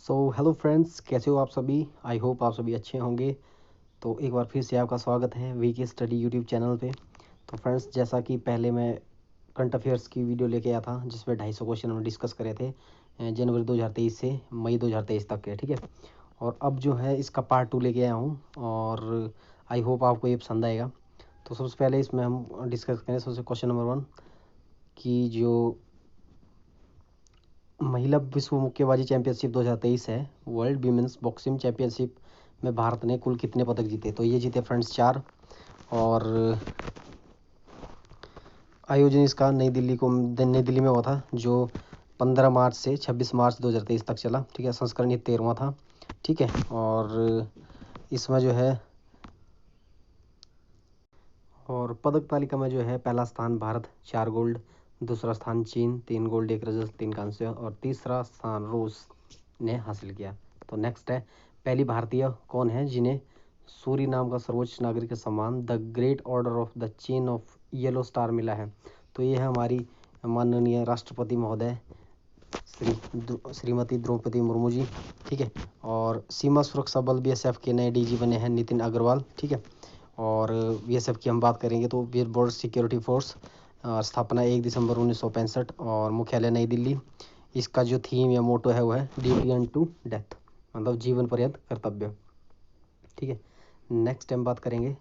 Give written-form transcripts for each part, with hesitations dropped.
So hello friends, कैसे हो आप सभी। आई होप आप सभी अच्छे होंगे। तो एक बार फिर से आपका स्वागत है वीके स्टडी यूट्यूब चैनल पे। तो फ्रेंड्स, जैसा कि पहले मैं करंट अफेयर्स की वीडियो लेके आया था जिसमें 250 क्वेश्चन हम डिस्कस करे थे जनवरी 2023 से मई 2023 तक के, ठीक है। और अब जो है इसका पार्ट 2 लेके आया हूँ और आई होप आपको ये पसंद आएगा। तो सबसे पहले इसमें हम डिस्कस करें सबसे क्वेश्चन नंबर 1 की जो महिला विश्व मुक्केबाजी चैंपियनशिप 2023 है, वर्ल्ड विमेंस बॉक्सिंग चैंपियनशिप में भारत ने कुल कितने पदक जीते। तो ये जीते फ्रेंड्स 4। और आयोजन इसका नई दिल्ली में हुआ था, जो 15 मार्च से 26 मार्च 2023 तक चला, ठीक है। संस्करण ये 13वां था, ठीक है। और इसमें जो है और पदक तालिका में जो है पहला स्थान भारत 4 गोल्ड, दूसरा स्थान चीन 3 गोल्ड 1 रजत 3 कांस्य और तीसरा स्थान रूस ने हासिल किया। तो नेक्स्ट है, पहली भारतीय कौन है जिन्हें सूरी नाम का सर्वोच्च नागरिक सम्मान the great order of the chain of yellow star मिला है। तो ये है हमारी माननीय राष्ट्रपति महोदय श्रीमती द्रौपदी मुर्मू जी, ठीक है। और सीमा सुरक्षा बल बीएसएफ के नए डीजी बने हैं नितिन अग्रवाल, ठीक है। और बीएसएफ की हम बात करेंगे तो बॉर्डर सिक्योरिटी फोर्स, स्थापना 1 दिसंबर 1965 और मुख्यालय नई दिल्ली। इसका जो थीम या मोटो है वो है ड्यूटी अनटू डेथ, मतलब जीवन पर्यंत कर्तव्य, ठीक है। नेक्स्ट हम बात करेंगे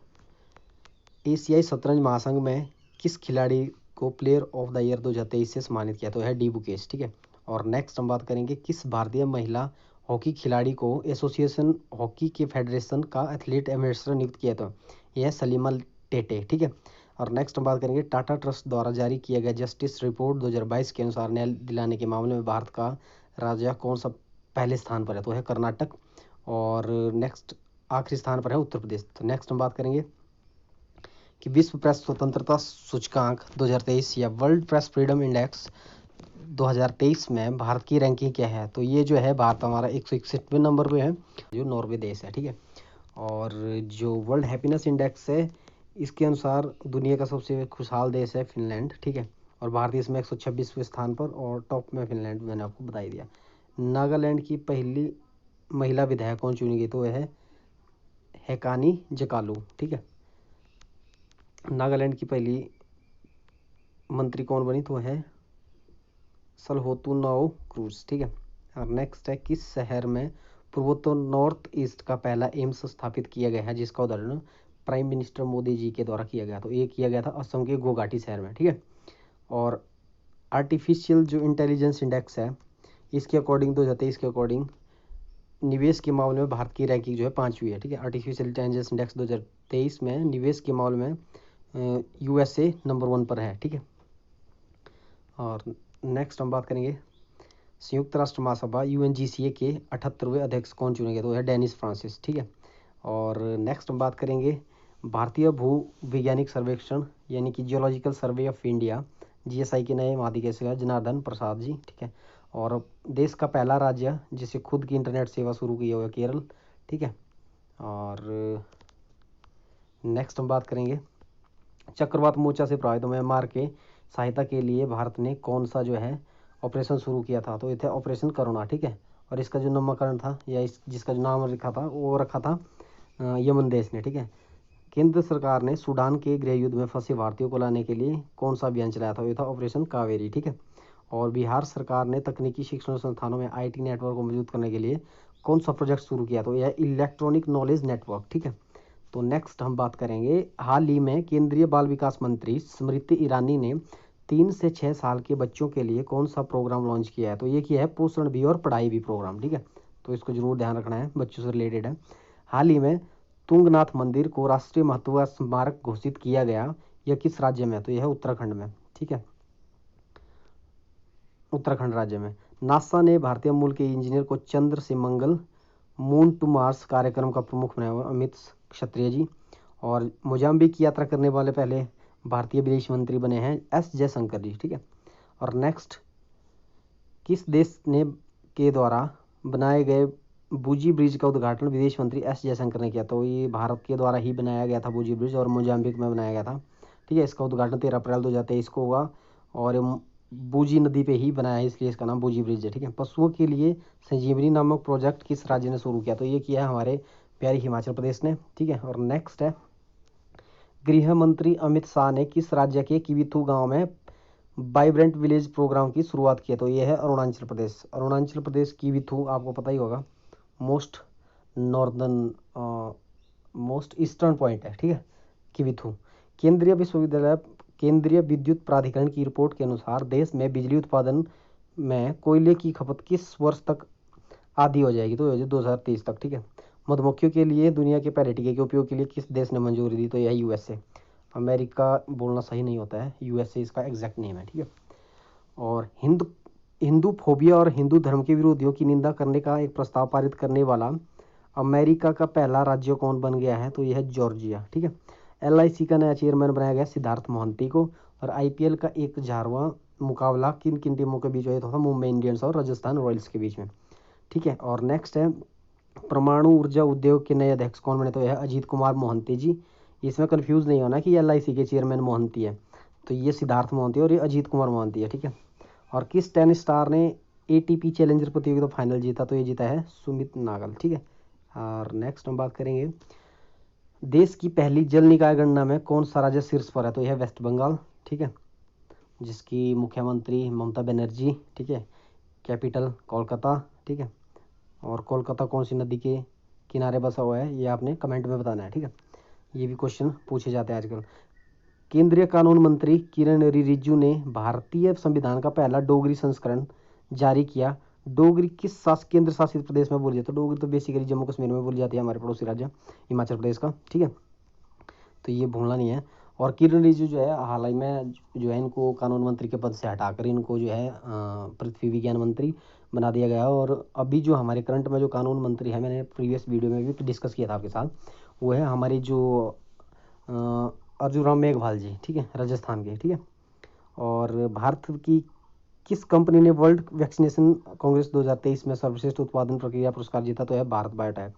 एशियाई शतरंज महासंघ में किस खिलाड़ी को प्लेयर ऑफ द ईयर 2023 से सम्मानित किया। तो है डी बुकेश, ठीक है। और नेक्स्ट हम बात करेंगे किस भारतीय महिला हॉकी खिलाड़ी को एसोसिएशन हॉकी के फेडरेशन का एथलीट एम्बेसडर नियुक्त किया था। यह है सलीमा टेटे, ठीक है। और नेक्स्ट हम बात करेंगे टाटा ट्रस्ट द्वारा जारी किया गया जस्टिस रिपोर्ट 2022 के अनुसार न्याय दिलाने के मामले में भारत का राज्य कौन सा पहले स्थान पर है। तो है कर्नाटक। और नेक्स्ट आखिरी स्थान पर है उत्तर प्रदेश। तो नेक्स्ट हम बात करेंगे कि विश्व प्रेस स्वतंत्रता सूचकांक 2023 या वर्ल्ड प्रेस फ्रीडम इंडेक्स 2023 में भारत की रैंकिंग क्या है। तो ये जो है भारत हमारा 161वें नंबर पे है, जो नॉर्वे देश है, ठीक है। और जो वर्ल्ड हैप्पीनेस इंडेक्स है इसके अनुसार दुनिया का सबसे खुशहाल देश है फिनलैंड, ठीक है। और भारत इसमें 126वें स्थान पर और टॉप में फिनलैंड, मैंने आपको बता ही दिया। नागालैंड की पहली महिला विधायक कौन चुनी गई। तो वह है हेकानी जकालू, ठीक है। नागालैंड की पहली मंत्री कौन बनी। तो है सलहोतुनाओ क्रूज, ठीक है। और नेक्स्ट है किस शहर में पूर्वोत्तर नॉर्थ ईस्ट का पहला एम्स स्थापित किया गया है जिसका उदाहरण प्राइम मिनिस्टर मोदी जी के द्वारा किया गया। तो ये किया गया था असम के गुवाहाटी शहर में, ठीक है। और आर्टिफिशियल जो इंटेलिजेंस इंडेक्स है इसके अकॉर्डिंग 2023 के अकॉर्डिंग निवेश के मामले में भारत की रैंकिंग जो है 5वीं है, ठीक है। आर्टिफिशियल इंटेलिजेंस इंडेक्स 2023 में निवेश के मामले में यूएसए नंबर 1 पर है, ठीक है। और नेक्स्ट हम बात करेंगे संयुक्त राष्ट्र महासभा यूएनजीसीए के 78वें अध्यक्ष कौन चुने गए। तो है डेनिस फ्रांसिस, ठीक है। और नेक्स्ट हम बात करेंगे भारतीय भू वैज्ञानिक सर्वेक्षण यानी कि geological survey of India GSI के नए महानिदेशक जनार्दन प्रसाद जी, ठीक है। और देश का पहला राज्य जिसे खुद की इंटरनेट सेवा शुरू की हुई है केरल, ठीक है। और नेक्स्ट हम बात करेंगे चक्रवात मोर्चा से प्रभावित म्यांमार के सहायता के लिए भारत ने कौन सा जो है ऑपरेशन शुरू किया था। तो ये था ऑपरेशन करुणा, ठीक है। और इसका जो नामकरण था या जिसका जो नाम रखा था वो रखा था यमन देश ने, ठीक है। केंद्र सरकार ने सूडान के गृह युद्ध में फंसे भारतीयों को लाने के लिए कौन सा अभियान चलाया था। ये था ऑपरेशन कावेरी, ठीक है। और बिहार सरकार ने तकनीकी शिक्षण संस्थानों में आईटी नेटवर्क को मजबूत करने के लिए कौन सा प्रोजेक्ट शुरू किया। तो यह इलेक्ट्रॉनिक नॉलेज नेटवर्क, ठीक है। तो नेक्स्ट हम बात करेंगे हाल ही में केंद्रीय बाल विकास मंत्री स्मृति ईरानी ने 3 से 6 साल के बच्चों के लिए कौन सा प्रोग्राम लॉन्च किया है। तो ये किया है पोषण भी और पढ़ाई भी प्रोग्राम, ठीक है। तो इसको जरूर ध्यान रखना है, बच्चों से रिलेटेड है। हाल ही में तुंगनाथ मंदिर को राष्ट्रीय महत्व का स्मारक घोषित किया गया, यह किस राज्य में। तो यह है उत्तराखंड में, ठीक है। उत्तराखंड राज्य में। नासा ने भारतीय मूल के इंजीनियर को चंद्र से मंगल मून टू मार्स कार्यक्रम का प्रमुख बनाया हुआ अमित क्षत्रिय जी। और मोजाम्बिक की यात्रा करने वाले पहले भारतीय विदेश मंत्री बने हैं एस जयशंकर जी, ठीक है। और नेक्स्ट किस देश ने के द्वारा बनाए गए बूजी ब्रिज का उद्घाटन विदेश मंत्री एस जयशंकर ने किया। तो ये भारत के द्वारा ही बनाया गया था बूजी ब्रिज और मोजाम्बिक में बनाया गया था, ठीक है। इसका उद्घाटन 13 अप्रैल 2023 को हुआ और बूजी नदी पे ही बनाया है, इसलिए इसका नाम बूजी ब्रिज है। ठीक है। पशुओं के लिए संजीवनी नामक प्रोजेक्ट किस राज्य ने शुरू किया? तो ये किया है हमारे प्यारे हिमाचल प्रदेश ने। ठीक है। और नेक्स्ट है, गृह मंत्री अमित शाह ने किस राज्य के किविथू गांव में वाइब्रेंट विलेज प्रोग्राम की शुरुआत की है? तो ये है अरुणाचल प्रदेश। अरुणाचल प्रदेश किविथू आपको पता ही होगा, most northern most eastern point है। ठीक है, किविथू। केंद्रीय विश्वविद्यालय केंद्रीय विद्युत प्राधिकरण की रिपोर्ट के अनुसार देश में बिजली उत्पादन में कोयले की खपत किस वर्ष तक आधी हो जाएगी? तो 2030 तक। ठीक है। मधुमक्खियों के लिए दुनिया के पहले टीके के उपयोग के लिए किस देश ने मंजूरी दी? तो यह यूएसए। अमेरिका बोलना सही नहीं होता है, यूएसए इसका एग्जैक्ट नेम है। ठीक है। और हिंदू फोबिया और हिंदू धर्म के विरोधियों की निंदा करने का एक प्रस्ताव पारित करने वाला अमेरिका का पहला राज्य कौन बन गया है? तो यह है जॉर्जिया। ठीक है। एलआईसी का नया चेयरमैन बनाया गया सिद्धार्थ मोहंती को। और आईपीएल का 1000वां मुकाबला किन किन टीमों के बीच हुआ था? मुंबई इंडियंस और राजस्थान रॉयल्स के बीच में। ठीक है। और नेक्स्ट है, परमाणु ऊर्जा उद्योग के नए अध्यक्ष कौन बने? तो यह अजीत कुमार मोहंती जी। इसमें कंफ्यूज नहीं होना कि एलआईसी के चेयरमैन मोहंती है, तो ये सिद्धार्थ मोहंती और ये अजीत कुमार मोहंती है। ठीक है। और किस टेनिस स्टार ने एटीपी चैलेंजर प्रतियोगिता फाइनल जीता? तो ये जीता है सुमित नागल। ठीक है। और नेक्स्ट हम बात करेंगे, देश की पहली जल निकाय गणना में कौन सा राज्य शीर्ष पर है? तो यह वेस्ट बंगाल। ठीक है, जिसकी मुख्यमंत्री ममता बनर्जी। ठीक है। कैपिटल कोलकाता। ठीक है। और कोलकाता कौन सी नदी के किनारे बसा हुआ है, ये आपने कमेंट में बताना है। ठीक है, ये भी क्वेश्चन पूछे जाते हैं आजकल। केंद्रीय कानून मंत्री किरण रिजिजू ने भारतीय संविधान का पहला डोगरी संस्करण जारी किया। डोगरी किस केंद्र शासित प्रदेश में बोली जाती है? तो डोगरी तो बेसिकली जम्मू कश्मीर में बोली जाती है, हमारे पड़ोसी राज्य हिमाचल प्रदेश का। ठीक है, तो ये भूलना नहीं है। और किरण रिजिजू जो है हाल ही में जो है इनको कानून मंत्री के पद से हटाकर इनको जो है पृथ्वी विज्ञान मंत्री बना दिया गया। और अभी जो हमारे करंट में जो कानून मंत्री है, मैंने प्रीवियस वीडियो में भी डिस्कस किया था आपके साथ, वो है हमारी जो अर्जुन राम मेघवाल जी। ठीक है, राजस्थान के। ठीक है। और भारत की किस कंपनी ने वर्ल्ड वैक्सीनेशन कांग्रेस 2023 में सर्वश्रेष्ठ उत्पादन प्रक्रिया पुरस्कार जीता? तो है भारत बायोटेक।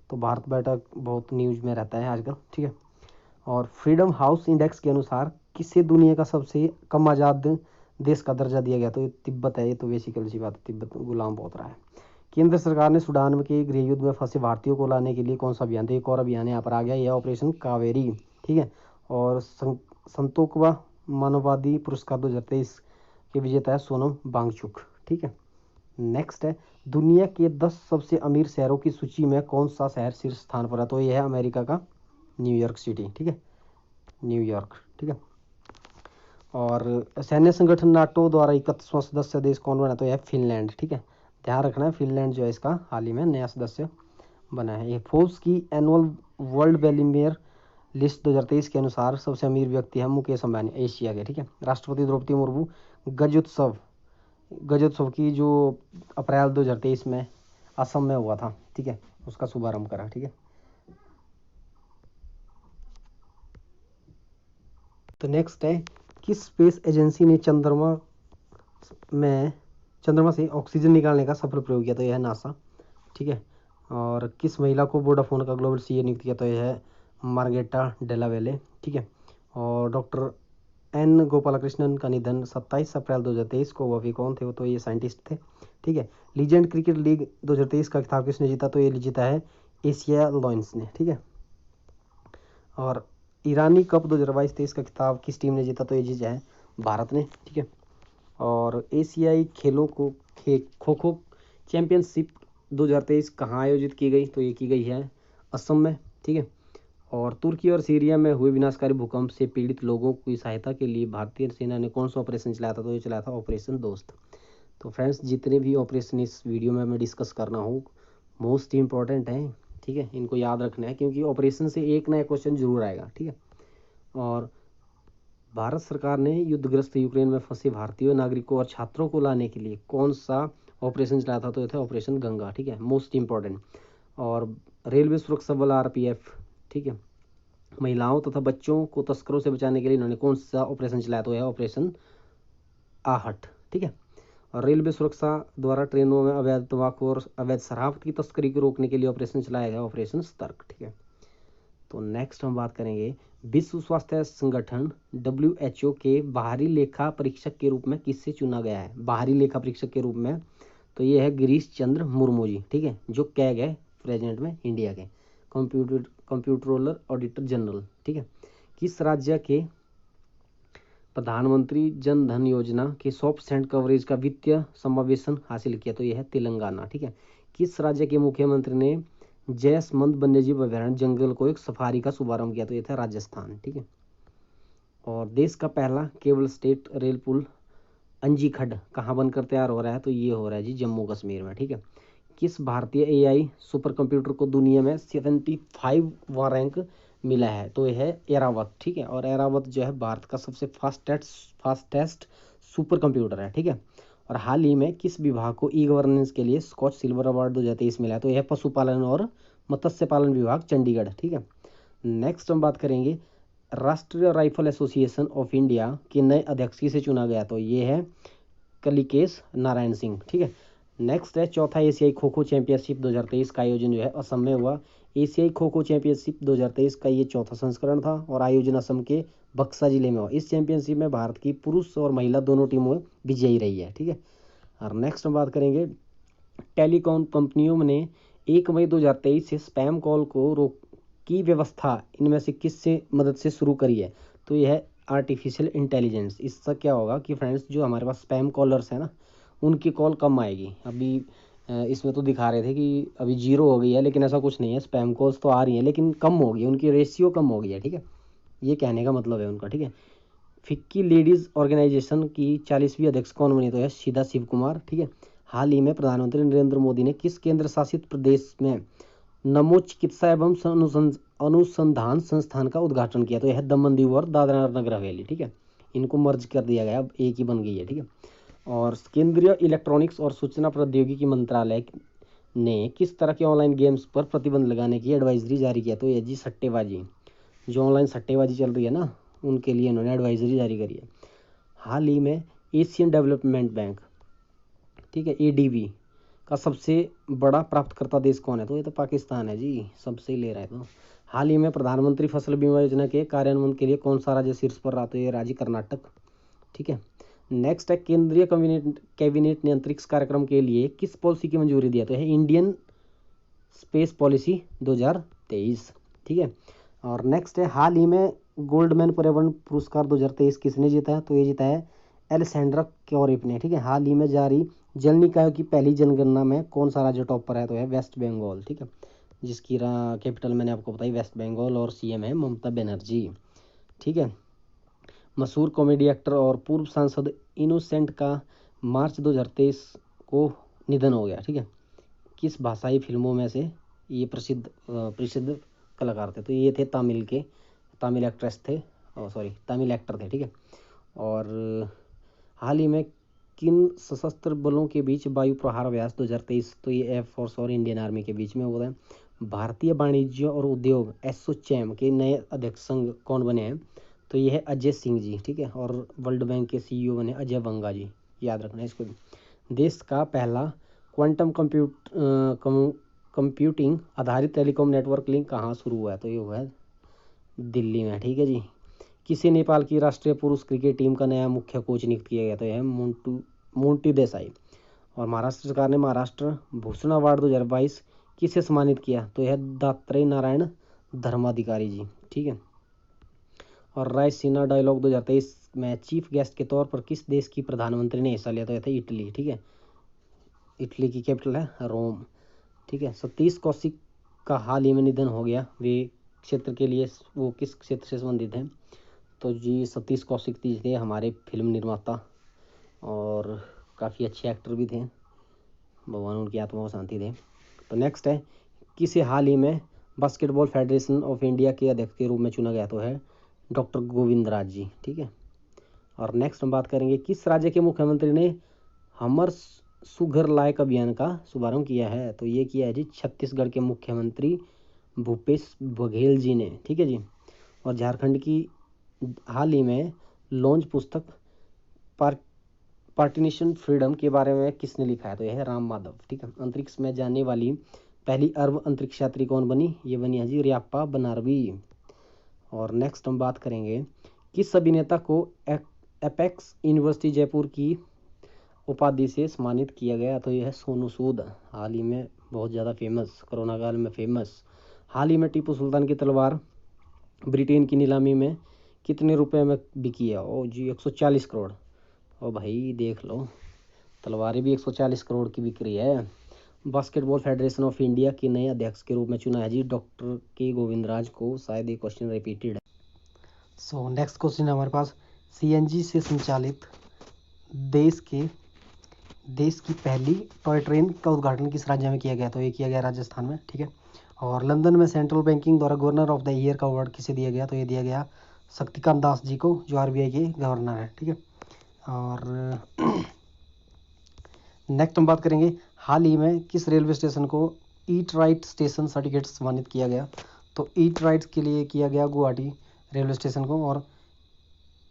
तो भारत बायोटेक बहुत न्यूज में रहता है आजकल। ठीक है। और फ्रीडम हाउस इंडेक्स के अनुसार किसे दुनिया का सबसे कम आज़ाद देश का दर्जा दिया गया? तो ये तिब्बत है। ये तो बेसिकल सी बात है, तिब्बत गुलाम बहुत रहा है। केंद्र सरकार ने सूडान के गृह युद्ध में फंसे भारतीयों को लाने के लिए कौन सा अभियान? तो एक और अभियान यहाँ पर आ गया, यह ऑपरेशन कावेरी। ठीक है। और संतोकवा मानववादी पुरस्कार 2023 के विजेता है सोनम वांगचुक। ठीक है। नेक्स्ट है, दुनिया के 10 सबसे अमीर शहरों की सूची में कौन सा शहर शीर्ष स्थान पर है? तो यह है अमेरिका का न्यूयॉर्क सिटी। ठीक है, न्यूयॉर्क। ठीक है। और सैन्य संगठन नाटो द्वारा 31वां सदस्य देश कौन बना? तो यह फिनलैंड। ठीक है, ध्यान रखना है, फिनलैंड जो है इसका हाल ही में नया सदस्य बना है। ये फोर्ब्स की एनुअल वर्ल्ड बिलियनियर लिस्ट 2023 के अनुसार सबसे अमीर व्यक्ति है मुकेश अंबानी, एशिया के। ठीक है। राष्ट्रपति द्रौपदी मुर्मू गजोत्सव की जो अप्रैल 2023 में असम में हुआ था, ठीक है, उसका शुभारंभ करा। ठीक है। तो नेक्स्ट है, किस स्पेस एजेंसी ने चंद्रमा से ऑक्सीजन निकालने का सफल प्रयोग किया? तो यह है नासा। ठीक है। और किस महिला को वोडाफोन का ग्लोबल सीईओ नियुक्त किया? तो यह है मार्गेटा डेलावेले। ठीक है। और डॉक्टर एन गोपालकृष्णन का निधन 27 अप्रैल 2023 को। वह भी कौन थे? वो तो ये साइंटिस्ट थे। ठीक है। लीजेंड क्रिकेट लीग 2023 का खिताब किसने जीता? तो ये जीता है एशिया लॉयंस ने। ठीक है। और ईरानी कप 2022-23 का खिताब किस टीम ने जीता? तो ये जीता है भारत ने। ठीक है। और एशियाई खेलों को खो खो चैंपियनशिप 2023 कहाँ आयोजित की गई? तो ये की गई है असम में। ठीक है। और तुर्की और सीरिया में हुए विनाशकारी भूकंप से पीड़ित लोगों की सहायता के लिए भारतीय सेना ने कौन सा ऑपरेशन चलाया था? तो ये चलाया था ऑपरेशन दोस्त। तो फ्रेंड्स, जितने भी ऑपरेशन इस वीडियो में मैं डिस्कस करना हूँ मोस्ट इम्पॉर्टेंट हैं। ठीक है, इनको याद रखना है क्योंकि ऑपरेशन से एक नया क्वेश्चन जरूर आएगा। ठीक है। और भारत सरकार ने युद्धग्रस्त यूक्रेन में फंसे भारतीय नागरिकों और छात्रों को लाने के लिए कौन सा ऑपरेशन चलाया था? तो यह था ऑपरेशन गंगा। ठीक है, मोस्ट इम्पॉर्टेंट। और रेलवे सुरक्षा बल आरपीएफ, ठीक है, महिलाओं तथा बच्चों को तस्करों से बचाने के लिए इन्होंने कौन सा ऑपरेशन चलाया? तो यह ऑपरेशन आहट। ठीक है। और रेलवे सुरक्षा द्वारा ट्रेनों में अवैध तंबाकू और अवैध शराब की तस्करी को रोकने के लिए ऑपरेशन चलाया गया, ऑपरेशन सतर्क। ठीक है। तो नेक्स्ट हम बात करेंगे विश्व स्वास्थ्य संगठन WHO के बाहरी लेखा परीक्षक के रूप में किससे चुना गया है, बाहरी लेखा परीक्षक के रूप में, तो ये है गिरीश चंद्र मुर्मू जी, ठीक है, जो कैग है प्रेसिडेंट में इंडिया के, कंप्यूटरोलर ऑडिटर जनरल, ठीक है। किस राज्य के प्रधानमंत्री जन धन योजना के 100% कवरेज का वित्तीय समावेशन हासिल किया, तो यह है तेलंगाना, ठीक है। किस राज्य के मुख्यमंत्री ने जैसमंद वन्यजीव अभयारण्य जंगल को एक सफारी का शुभारंभ किया, तो यह था राजस्थान, ठीक है। और देश का पहला केबल स्टेट रेल पुल अंजी खड्ड कहाँ बनकर तैयार हो रहा है, तो ये हो रहा है जी जम्मू कश्मीर में, ठीक है। किस भारतीय AI सुपर कंप्यूटर को दुनिया में 75वां रैंक मिला है, तो यह है एरावत, ठीक है। और एरावत जो है भारत का सबसे फास्टेस्ट सुपर कंप्यूटर है, ठीक है। और हाल ही में किस विभाग को E-गवर्नेंस के लिए स्कॉच सिल्वर अवार्ड 2023 मिला है, तो यह पशुपालन और मत्स्य पालन विभाग चंडीगढ़, ठीक है। नेक्स्ट हम बात करेंगे राष्ट्रीय राइफल एसोसिएशन ऑफ इंडिया के नए अध्यक्ष किसे चुना गया, तो ये है कलिकेश नारायण सिंह, ठीक है। नेक्स्ट है चौथा एशियाई खो खो चैंपियनशिप 2023 का आयोजन जो है असम में हुआ। एशियाई खो खो चैंपियनशिप 2023 का ये चौथा संस्करण था और आयोजन असम के बक्सा जिले में हुआ। इस चैंपियनशिप में भारत की पुरुष और महिला दोनों टीमों विजयी रही है, ठीक है। और नेक्स्ट हम बात करेंगे टेलीकॉम कंपनियों ने 1 मई 2023 से स्पैम कॉल को रोक की व्यवस्था इनमें से किससे मदद से शुरू करी है, तो यह है आर्टिफिशियल इंटेलिजेंस। इससे क्या होगा कि फ्रेंड्स जो हमारे पास स्पैम कॉलर्स हैं ना, उनकी कॉल कम आएगी। अभी इसमें तो दिखा रहे थे कि अभी 0 हो गई है, लेकिन ऐसा कुछ नहीं है, स्पैम कॉल्स तो आ रही हैं लेकिन कम हो गई, उनकी रेशियो कम हो गई है, ठीक है। ये कहने का मतलब है उनका, ठीक है। फिक्की लेडीज़ ऑर्गेनाइजेशन की 40वीं अध्यक्ष कौन बनी, तो है सीधा शिव कुमार, ठीक है। हाल ही में प्रधानमंत्री नरेंद्र मोदी ने किस केंद्र शासित प्रदेश में नमो चिकित्सा एवं अनुसंधान संस्थान का उद्घाटन किया, तो यह दमन दीव और दादरा नगर हवेली, ठीक है। इनको मर्ज कर दिया गया, अब एक ही बन गई है, ठीक है। और केंद्रीय इलेक्ट्रॉनिक्स और सूचना प्रौद्योगिकी मंत्रालय ने किस तरह के ऑनलाइन गेम्स पर प्रतिबंध लगाने की एडवाइजरी जारी किया, तो यह जी सट्टेबाजी, जो ऑनलाइन सट्टेबाजी चल रही है ना, उनके लिए इन्होंने एडवाइजरी जारी करी है। हाल ही में एशियन डेवलपमेंट बैंक, ठीक है, ADB का सबसे बड़ा प्राप्तकर्ता देश कौन है, तो ये तो पाकिस्तान है जी, सबसे ही ले रहा है। तो हाल ही में प्रधानमंत्री फसल बीमा योजना के कार्यान्वयन के लिए कौन सा राज्य शीर्ष पर रहा, तो ये राज्य कर्नाटक, ठीक है। नेक्स्ट है केंद्रीय कैबिनेट ने अंतरिक्ष कार्यक्रम के लिए किस पॉलिसी की मंजूरी दिया, तो है इंडियन स्पेस पॉलिसी 2023, ठीक है। और नेक्स्ट है हाल ही में गोल्डमैन पर्यावरण पुरस्कार 2023 किसने जीता है, तो ये जीता है एलेसेंड्रा क्योरिप ने, ठीक है। हाल ही में जारी जल निकायों की पहली जनगणना में कौन सा राज्य टॉप पर है, तो है वेस्ट बंगाल, ठीक है, जिसकी कैपिटल मैंने आपको बताई वेस्ट बंगाल और CM है ममता बनर्जी, ठीक है। मशहूर कॉमेडी एक्टर और पूर्व सांसद इनोसेंट का मार्च 2023 को निधन हो गया, ठीक है। किस भाषाई फिल्मों में से ये प्रसिद्ध कलाकार थे, तो ये थे तमिल एक्ट्रेस थे, तमिल एक्टर थे, ठीक है। और हाल ही में किन सशस्त्र बलों के बीच वायु प्रहार अभ्यास 2023, तो ये एयर फोर्स और इंडियन आर्मी के बीच में हुआ है। भारतीय वाणिज्य और उद्योग एसोचैम के नए अध्यक्ष संघ कौन बने हैं, तो ये है अजय सिंह जी, ठीक है। और वर्ल्ड बैंक के CEO बने अजय बंगा जी, याद रखना इसको। देश का पहला क्वांटम कंप्यूटिंग आधारित टेलीकॉम नेटवर्क लिंक कहाँ शुरू हुआ है, तो ये हुआ है दिल्ली में, ठीक है जी। किसे नेपाल की राष्ट्रीय पुरुष क्रिकेट टीम का नया मुख्य कोच नियुक्त किया गया, तो यह मोंटी देसाई। और महाराष्ट्र सरकार ने महाराष्ट्र भूषण अवार्ड 2022 किसे सम्मानित किया, तो यह दात्रेय नारायण धर्माधिकारी जी, ठीक है। और रायसीना डायलॉग 2023 में चीफ गेस्ट के तौर पर किस देश की प्रधानमंत्री ने हिस्सा लिया, तो यह था इटली, ठीक है। इटली की कैपिटल है रोम, ठीक है। सतीश कौशिक का हाल ही में निधन हो गया, वे क्षेत्र के लिए वो किस क्षेत्र से संबंधित हैं, तो जी सतीश कौशिक जी थे हमारे फिल्म निर्माता और काफ़ी अच्छे एक्टर भी थे, भगवान उनकी आत्मा को शांति दे। तो नेक्स्ट है किसे हाल ही में बास्केटबॉल फेडरेशन ऑफ इंडिया के अध्यक्ष के रूप में चुना गया, तो है डॉक्टर गोविंद राज जी, ठीक है। और नेक्स्ट हम बात करेंगे किस राज्य के मुख्यमंत्री ने हमर सुघर लायक अभियान का शुभारंभ किया है, तो ये किया है जी छत्तीसगढ़ के मुख्यमंत्री भूपेश बघेल जी ने, ठीक है जी। और झारखंड की हाल ही में लॉन्च पुस्तक पार्टीशन फ्रीडम के बारे में किसने लिखा है, तो यह है राम माधव, ठीक है। अंतरिक्ष में जाने वाली पहली अरब अंतरिक्ष यात्री कौन बनी? ये बनी है जी रियाप्पा बनारवी। और नेक्स्ट हम बात करेंगे किस अभिनेता को एपेक्स यूनिवर्सिटी जयपुर की उपाधि से सम्मानित किया गया? तो यह है सोनू सूद, हाल ही में बहुत ज़्यादा फेमस, कोरोना काल में फेमस। हाल ही में टीपू सुल्तान की तलवार ब्रिटेन की नीलामी में कितने रुपए में बिकी है? ओ जी 140 करोड़। ओ भाई देख लो, तलवारें भी 140 करोड़ की बिक रही है। बास्केटबॉल फेडरेशन ऑफ इंडिया के नए अध्यक्ष के रूप में चुना है जी डॉक्टर के गोविंदराज को। शायद ये क्वेश्चन रिपीटेड है। सो नेक्स्ट क्वेश्चन है हमारे पास, सीएनजी से संचालित देश की पहली टॉय ट्रेन का उद्घाटन किस राज्य में किया गया? तो ये किया गया राजस्थान में, ठीक है। और लंदन में सेंट्रल बैंकिंग द्वारा गवर्नर ऑफ द ईयर का अवार्ड किसे दिया गया? तो ये दिया गया शक्तिकांत दास जी को, जो आरबीआई के गवर्नर है, ठीक है। और नेक्स्ट हम बात करेंगे हाल ही में किस रेलवे स्टेशन को ईट राइट स्टेशन सर्टिफिकेट सम्मानित किया गया? तो ईट राइट के लिए किया गया गुवाहाटी रेलवे स्टेशन को। और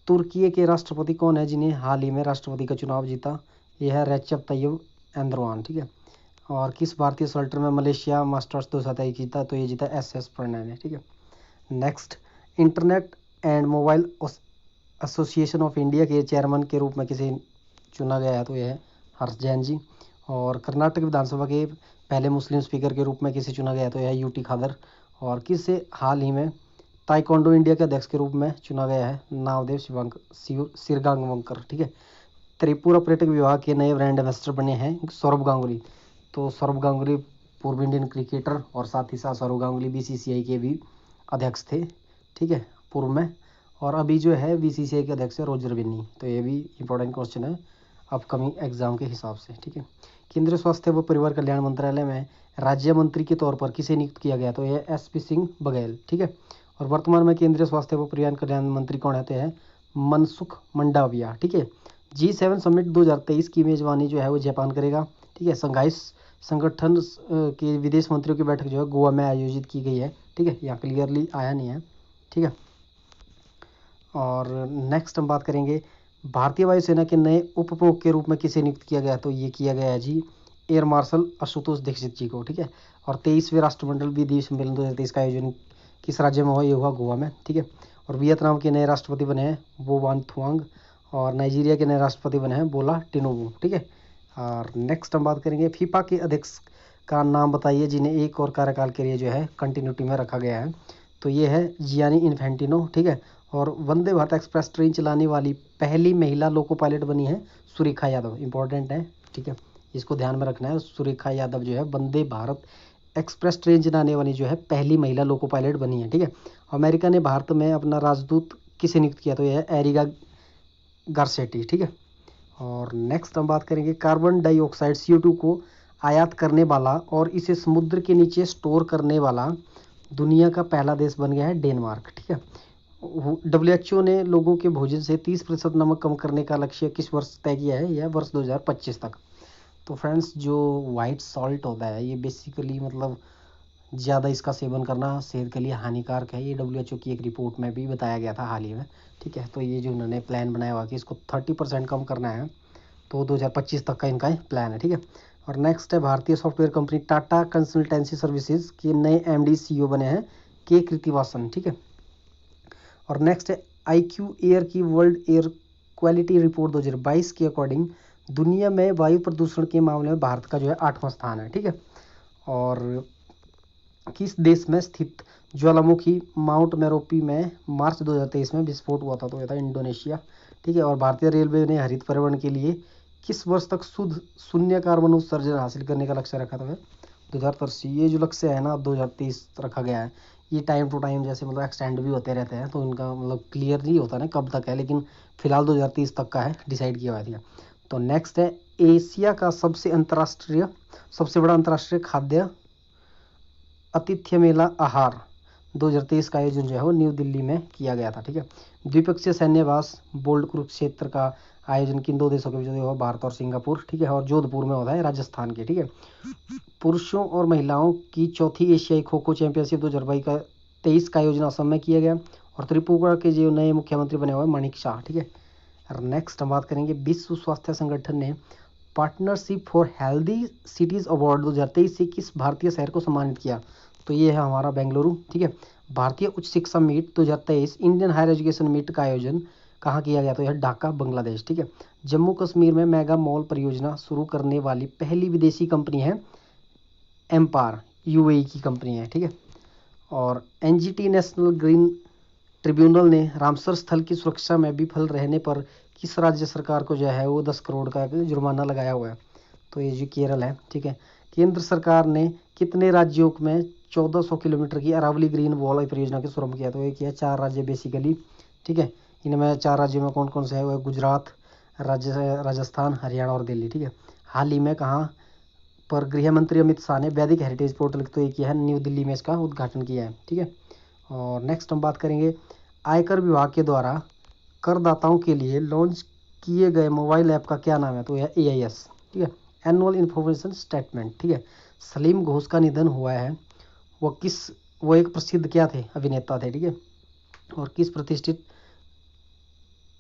तुर्की के राष्ट्रपति कौन है जिन्हें हाल ही में राष्ट्रपति का चुनाव जीता? यह है रेचेप तैयब एर्दोगान, ठीक है। और किस भारतीय सल्टर में मलेशिया मास्टर्स 2023 जीता? तो ये जीता एस प्रणय ने, ठीक है। Next, internet and mobile association of India के चेयरमैन के रूप में किसे चुना गया है? तो यह है हर्ष जैन जी। और कर्नाटक विधानसभा के पहले मुस्लिम स्पीकर के रूप में किसे चुना गया? तो यह यूटी खादर। और किसे हाल ही में ताइक्वांडो इंडिया के अध्यक्ष के रूप में चुना गया है? नामदेव सिरगांवकर, ठीक है। त्रिपुरा पर्यटक विभाग के नए ब्रांड एम्बेसडर बने हैं सौरभ गांगुली। तो सौरभ गांगुली पूर्व इंडियन क्रिकेटर और साथ ही साथ सौरभ गांगुली बीसीसीआई के भी अध्यक्ष थे, ठीक है, पूर्व में। और अभी जो है बीसीसीआई के अध्यक्ष है रोजर बिन्नी। तो ये भी इंपॉर्टेंट क्वेश्चन है अपकमिंग एग्जाम के हिसाब से, ठीक है। केंद्रीय स्वास्थ्य व परिवार कल्याण मंत्रालय में राज्य मंत्री के तौर पर किसे नियुक्त किया गया? तो यह एसपी सिंह बघेल, ठीक है। और वर्तमान में केंद्रीय स्वास्थ्य व परिवार कल्याण मंत्री कौन रहते हैं? मनसुख मंडाविया, ठीक है। G7 समिट 2023 की मेजबानी जो है वो जापान करेगा, ठीक है। संघाई संगठन के विदेश मंत्रियों की बैठक जो है गोवा में आयोजित की गई है, ठीक है। यहाँ क्लियरली आया नहीं है, ठीक है। और नेक्स्ट हम बात करेंगे भारतीय वायुसेना के नए उप प्रमुख के रूप में किसे नियुक्त किया गया? तो ये किया गया है जी एयर मार्शल आशुतोष दीक्षित जी को, ठीक है। और 23वें राष्ट्रमंडल विधि सम्मेलन 2023 का आयोजन किस राज्य में हुआ? ये हुआ गोवा में, ठीक है। और वियतनाम के नए राष्ट्रपति बने हैं वो वान थुआंग। और नाइजीरिया के नए राष्ट्रपति बने हैं बोला टिनुबू, ठीक है। और नेक्स्ट हम बात करेंगे फीफा के अध्यक्ष का नाम बताइए जिन्हें एक और कार्यकाल के लिए जो है कंटिन्यूटी में रखा गया है। तो ये है जियानी इन्फेंटिनो, ठीक है। और वंदे भारत एक्सप्रेस ट्रेन चलाने वाली पहली महिला लोको पायलट बनी है सुरेखा यादव, इंपॉर्टेंट है, ठीक है, इसको ध्यान में रखना है। सुरेखा यादव जो है वंदे भारत एक्सप्रेस ट्रेन चलाने वाली जो है पहली महिला लोको पायलट बनी है, ठीक है। अमेरिका ने भारत में अपना राजदूत किसे नियुक्त किया? तो यह है एरिका गारसेटी, ठीक है। और नेक्स्ट हम बात करेंगे कार्बन डाइऑक्साइड CO2 को आयात करने वाला और इसे समुद्र के नीचे स्टोर करने वाला दुनिया का पहला देश बन गया है डेनमार्क, ठीक है। WHO ने लोगों के भोजन से 30% नमक कम करने का लक्ष्य किस वर्ष तय किया है? यह वर्ष 2025 तक। तो फ्रेंड्स, जो वाइट सॉल्ट होता है ये बेसिकली मतलब ज़्यादा इसका सेवन करना सेहत के लिए हानिकारक है। ये WHO की एक रिपोर्ट में भी बताया गया था हाल ही में, ठीक है। तो ये जो उन्होंने प्लान बनाया हुआ कि इसको 30% कम करना है, तो 2025 तक का इनका प्लान है, ठीक है। और नेक्स्ट है भारतीय software company Tata consultancy services के नए MD CEO बने हैं के कृतिवासन, ठीक है। और नेक्स्ट है IQ एयर की वर्ल्ड एयर क्वालिटी रिपोर्ट 2022 के अकॉर्डिंग दुनिया में वायु प्रदूषण के मामले में भारत का जो है 8वां स्थान है, ठीक है। और किस देश में स्थित ज्वालामुखी माउंट मेरोपी में मार्च 2023 में विस्फोट हुआ था? तो यह था इंडोनेशिया, ठीक है। और भारतीय रेलवे ने हरित पर्यावरण के लिए किस वर्ष तक शुद्ध शून्य कार्बन उत्सर्जन हासिल करने का लक्ष्य रखा था? 2030। ये जो लक्ष्य है ना 2030 रखा गया है, ये टाइम टू टाइम जैसे मतलब एक्सटेंड भी होते रहते हैं, तो इनका मतलब क्लियर नहीं होता ना कब तक है, लेकिन फिलहाल 2030 तक का है, डिसाइड किया हुआ है। तो नेक्स्ट है एशिया का सबसे बड़ा अंतर्राष्ट्रीय खाद्य आतिथ्य मेला आहार 2023 का आयोजन जो है वो न्यू दिल्ली में किया गया था, ठीक है। द्विपक्षीय सैन्यवास बोल्ड कुरुक्षेत्र का आयोजन किन दो देशों के बीच हुआ? भारत और सिंगापुर, ठीक है। और जोधपुर में होता है राजस्थान के, ठीक है। पुरुषों और महिलाओं की चौथी एशियाई खो खो चैंपियनशिप 2023 का आयोजन असम में किया गया। और त्रिपुरा के जो नए मुख्यमंत्री बने हुए मानिक शाह, ठीक है। और नेक्स्ट हम बात करेंगे विश्व स्वास्थ्य संगठन ने partnership for healthy cities award 2023 से किस भारतीय शहर को सम्मानित किया? तो ये है हमारा बेंगलुरु, ठीक है। भारतीय उच्च शिक्षा meet 2023 Indian higher education meet का आयोजन कहाँ किया गया? तो यह ढाका, बांग्लादेश, ठीक है। जम्मू कश्मीर में मेगा मॉल परियोजना शुरू करने वाली पहली विदेशी कंपनी है एम्पार, यूएई की कंपनी है, ठीक है। और एनजीटी नेशनल ग्रीन ट्रिब्यूनल ने रामसर स्थल की सुरक्षा में विफल रहने पर किस राज्य सरकार को जो है वो 10 करोड़ का जुर्माना लगाया हुआ है? तो ये जो केरल है, ठीक है। केंद्र सरकार ने कितने राज्यों में 1400 किलोमीटर की अरावली ग्रीन वॉल परियोजना की शुभारंभ किया? तो ये किया 4 राज्य बेसिकली, ठीक है। इनमें 4 राज्यों में कौन कौन से है? वो गुजरात, राजस्थान, हरियाणा और दिल्ली, ठीक है। हाल ही में कहाँ पर गृह मंत्री अमित शाह ने वैदिक हेरिटेज पोर्टल तो ये किया है न्यू दिल्ली में, इसका उद्घाटन किया है, ठीक है। और नेक्स्ट हम बात करेंगे आयकर विभाग के द्वारा करदाताओं के लिए लॉन्च किए गए मोबाइल ऐप का क्या नाम है? तो यह AIS, ठीक है, एनुअल इन्फॉर्मेशन स्टेटमेंट, ठीक है। सलीम घोष का निधन हुआ है, वो एक प्रसिद्ध क्या थे? अभिनेता थे, ठीक है। और किस प्रतिष्ठित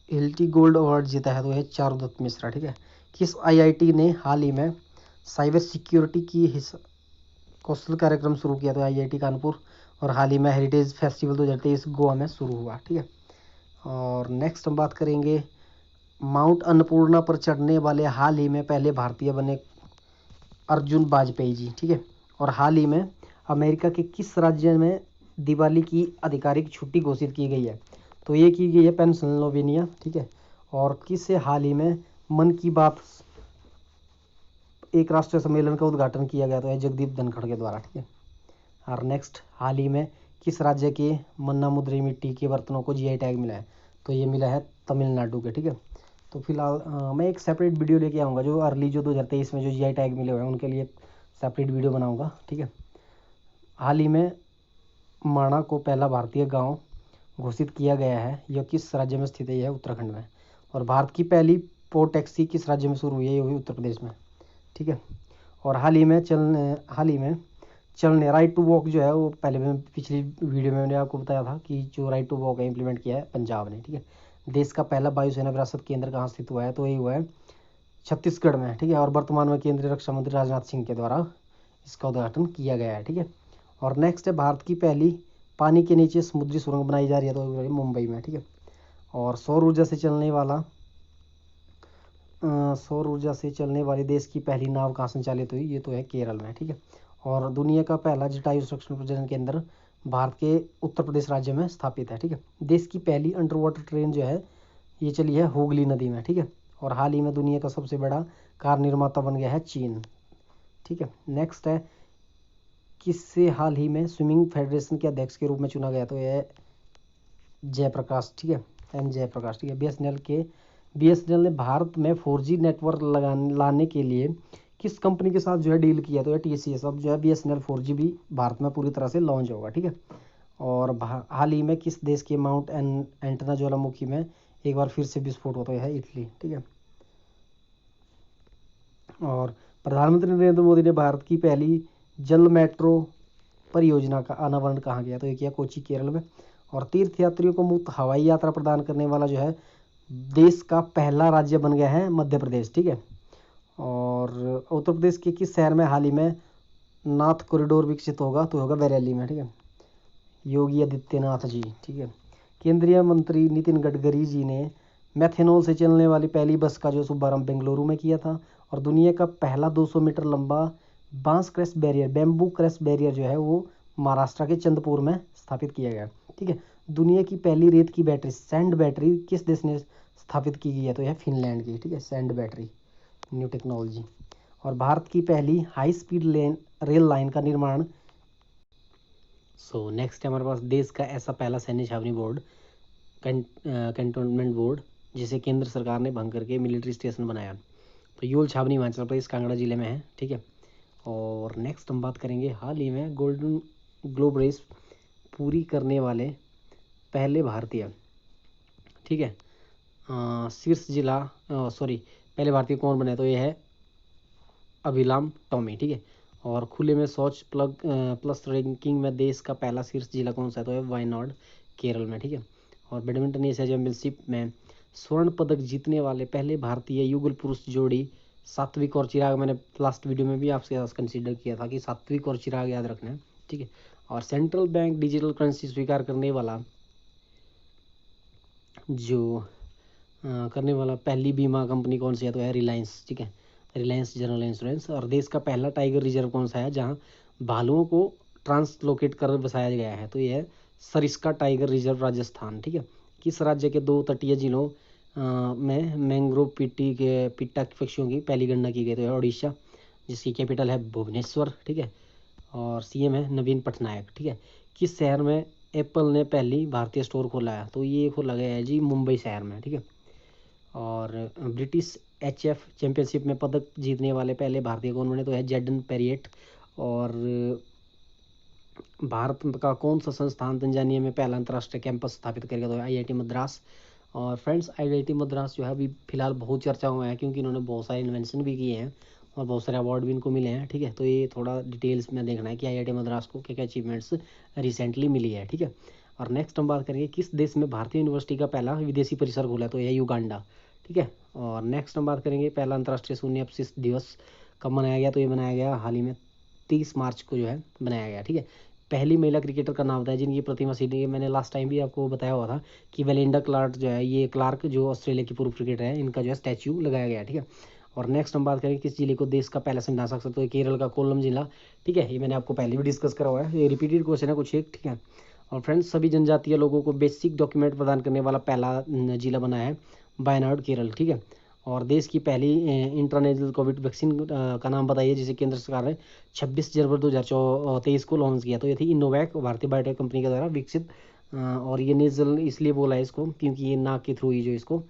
हिल्टी गोल्ड अवार्ड जीता है? तो यह चारुदत्त मिश्रा, ठीक है। किस IIT ने हाल ही में साइबर सिक्योरिटी की कौशल कार्यक्रम शुरू किया? तो IIT कानपुर। और हाल ही में हेरिटेज फेस्टिवल 2023 गोवा में शुरू हुआ, ठीक है। और नेक्स्ट हम बात करेंगे माउंट अन्नपूर्णा पर चढ़ने वाले हाल ही में पहले भारतीय बने अर्जुन वाजपेयी जी, ठीक है। और हाल ही में अमेरिका के किस राज्य में दिवाली की आधिकारिक छुट्टी घोषित की गई है? तो ये की गई है पेंसिल्वेनिया, ठीक है। और किससे हाल ही में मन की बात एक राष्ट्रीय सम्मेलन का उद्घाटन किया गया? तो है जगदीप धनखड़ के द्वारा, ठीक है। और नेक्स्ट हाल ही में किस राज्य के मन्ना मुद्री मिट्टी के बर्तनों को GI टैग मिला है? तो ये मिला है तमिलनाडु के, ठीक है। तो फिलहाल मैं एक सेपरेट वीडियो लेके आऊँगा जो अर्ली जो 2023 में जो GI टैग मिले हुए हैं उनके लिए सेपरेट वीडियो बनाऊँगा, ठीक है। हाल ही में माणा को पहला भारतीय गाँव घोषित किया गया है, यह किस राज्य में स्थित है? यह उत्तराखंड में। और भारत की पहली पोर्ट टैक्सी किस राज्य में शुरू हुई है? ये हुई उत्तर प्रदेश में, ठीक है। और हाल ही में चलने राइट टू वॉक जो है वो पहले में पिछली वीडियो में मैंने आपको बताया था कि जो राइट टू वॉक है इम्प्लीमेंट किया है पंजाब ने, ठीक है। देश का पहला वायुसेना विरासत केंद्र कहाँ स्थित हुआ है? तो यही हुआ है छत्तीसगढ़ में, ठीक है। और वर्तमान में केंद्रीय रक्षा मंत्री राजनाथ सिंह के द्वारा इसका उद्घाटन किया गया है, ठीक है। और नेक्स्ट है भारत की पहली पानी के नीचे समुद्री सुरंग बनाई जा रही है, तो मुंबई में, ठीक है। और सौर ऊर्जा से चलने वाली देश की पहली नाव कहाँ संचालित हुई? ये तो है केरल में, ठीक है। और दुनिया का पहला जटायु संरक्षण प्रजनन केंद्र भारत के उत्तर प्रदेश राज्य में स्थापित है, ठीक है। देश की पहली अंडर वाटर ट्रेन जो है ये चली है हुगली नदी में, ठीक है। और हाल ही में दुनिया का सबसे बड़ा कार निर्माता बन गया है चीन, ठीक है। नेक्स्ट है किससे हाल ही में स्विमिंग फेडरेशन के अध्यक्ष के रूप में चुना गया? तो यह जयप्रकाश, ठीक है, M जयप्रकाश, ठीक है। BSNL ने भारत में 4G नेटवर्क लाने के लिए किस कंपनी के साथ जो है डील किया? तो यह TCS। अब जो है BSNL 4G भी भारत में पूरी तरह से लॉन्च होगा, ठीक है। और हाल ही में किस देश के माउंट एंटना ज्वालामुखी में एक बार फिर से विस्फोट होता है? इटली, ठीक है। और प्रधानमंत्री नरेंद्र मोदी ने भारत की पहली जल मेट्रो परियोजना का अनावरण कहाँ किया? तो ये किया कोची, केरल में। और तीर्थयात्रियों को मुफ्त हवाई यात्रा प्रदान करने वाला जो है देश का पहला राज्य बन गया है मध्य प्रदेश, ठीक है। और उत्तर प्रदेश के किस शहर में हाल ही में नाथ कॉरिडोर विकसित होगा? तो होगा बरेली में, ठीक है। योगी आदित्यनाथ जी, ठीक है। केंद्रीय मंत्री नितिन गडकरी जी ने मैथेनॉल से चलने वाली पहली बस का जो शुभारंभ बेंगलुरु में किया था। और दुनिया का पहला 200 मीटर लंबा बैम्बू क्रस्ट बैरियर जो है वो महाराष्ट्र के चंद्रपुर में स्थापित किया गया, ठीक है। दुनिया की पहली रेत की बैटरी सैंड बैटरी किस देश ने स्थापित की गई है? तो यह फिनलैंड की, ठीक है, सैंड बैटरी, न्यू टेक्नोलॉजी। और भारत की पहली हाई स्पीड रेल लाइन का निर्माण। नेक्स्ट है हमारे पास देश का ऐसा पहला सैन्य छावनी बोर्ड कैंटोनमेंट बोर्ड जिसे केंद्र सरकार ने भंग करके मिलिट्री स्टेशन बनाया। तो यूल छावनी हिमाचल प्रदेश कांगड़ा जिले में है, ठीक है। और नेक्स्ट हम बात करेंगे हाल ही में गोल्डन ग्लोब रेस पूरी करने वाले पहले भारतीय, ठीक है, पहले भारतीय कौन बने? तो ये है अभिलाम टॉमी, ठीक है। और खुले में शौच प्लस रैंकिंग में देश का पहला शीर्ष जिला कौन सा है? तो है वायनाड, केरल में, ठीक है। और बैडमिंटन एशिया चैंपियनशिप में स्वर्ण पदक जीतने वाले पहले भारतीय युगल पुरुष जोड़ी सात्विक और चिराग, मैंने लास्ट वीडियो में भी आपके साथ कंसीडर किया था कि सात्विक और चिराग याद रखना है, ठीक है। और सेंट्रल बैंक डिजिटल करेंसी स्वीकार करने वाला करने वाला पहली बीमा कंपनी कौन सी है, तो है रिलायंस, ठीक है, रिलायंस जनरल इंश्योरेंस। और देश का पहला टाइगर रिजर्व कौन सा है जहाँ भालुओं को ट्रांसलोकेट कर बसाया गया है, तो ये है सरिस्का टाइगर रिजर्व राजस्थान, ठीक है। किस राज्य के 2 तटीय जिलों में मैंग्रोव पिट्टा पक्षियों की पहली गणना की गई, तो है उड़ीसा, जिसकी कैपिटल है भुवनेश्वर, ठीक है। और सीएम है नवीन पटनायक, ठीक है। किस शहर में एप्पल ने पहली भारतीय स्टोर खोला है, तो ये खोला गया है जी मुंबई शहर में, ठीक है। और ब्रिटिश HF चैंपियनशिप में पदक जीतने वाले पहले भारतीय कौन बने, तो है जैडन पेरिएट। और भारत का कौन सा संस्थान तंजानिया में पहला अंतर्राष्ट्रीय कैंपस स्थापित करेगा, तो है IIT मद्रास। और फ्रेंड्स IIT मद्रास जो है अभी फिलहाल बहुत चर्चा हुआ है, क्योंकि इन्होंने बहुत सारे इन्वेंशन भी किए हैं और बहुत सारे अवार्ड भी इनको मिले हैं, ठीक है। तो ये थोड़ा डिटेल्स में देखना है कि IIT मद्रास को क्या क्या अचीवमेंट्स रिसेंटली मिली है, ठीक है। और नेक्स्ट हम बात करेंगे किस देश में भारतीय यूनिवर्सिटी का पहला विदेशी परिसर खुला, तो यह युगांडा, ठीक है। और नेक्स्ट हम बात करेंगे पहला अंतर्राष्ट्रीय शून्य अपशिष्ट दिवस कब मनाया गया, तो ये मनाया गया हाल ही में 30 मार्च को जो है बनाया गया, ठीक है। पहली महिला क्रिकेटर का नाम बताया जिनकी प्रतिमा सीधी, मैंने लास्ट टाइम भी आपको बताया हुआ था कि वेलिंडा क्लार्क जो है, ये क्लार्क जो ऑस्ट्रेलिया की पूर्व क्रिकेटर है, इनका जो है स्टैच्यू लगाया गया, ठीक है। और नेक्स्ट हम बात करेंगे किस जिले को देश का पहला संविधान साक्षर, तो केरल का कोल्लम जिला, ठीक है। ये मैंने आपको पहले भी डिस्कस करा हुआ है, ये रिपीटेड क्वेश्चन है कुछ एक, ठीक है। और फ्रेंड्स सभी जनजातीय लोगों को बेसिक डॉक्यूमेंट प्रदान करने वाला पहला जिला बना है वायनाड केरल, ठीक है। और देश की पहली इंट्रानेशनल कोविड वैक्सीन का नाम बताइए जिसे केंद्र सरकार ने 26 जनवरी 2023 को लॉन्च किया, तो ये थी इनोवैक, भारतीय बायोटेक कंपनी के द्वारा विकसित। और ये नेजल इसलिए बोला है इसको क्योंकि ये नाक के थ्रू ही जो इसको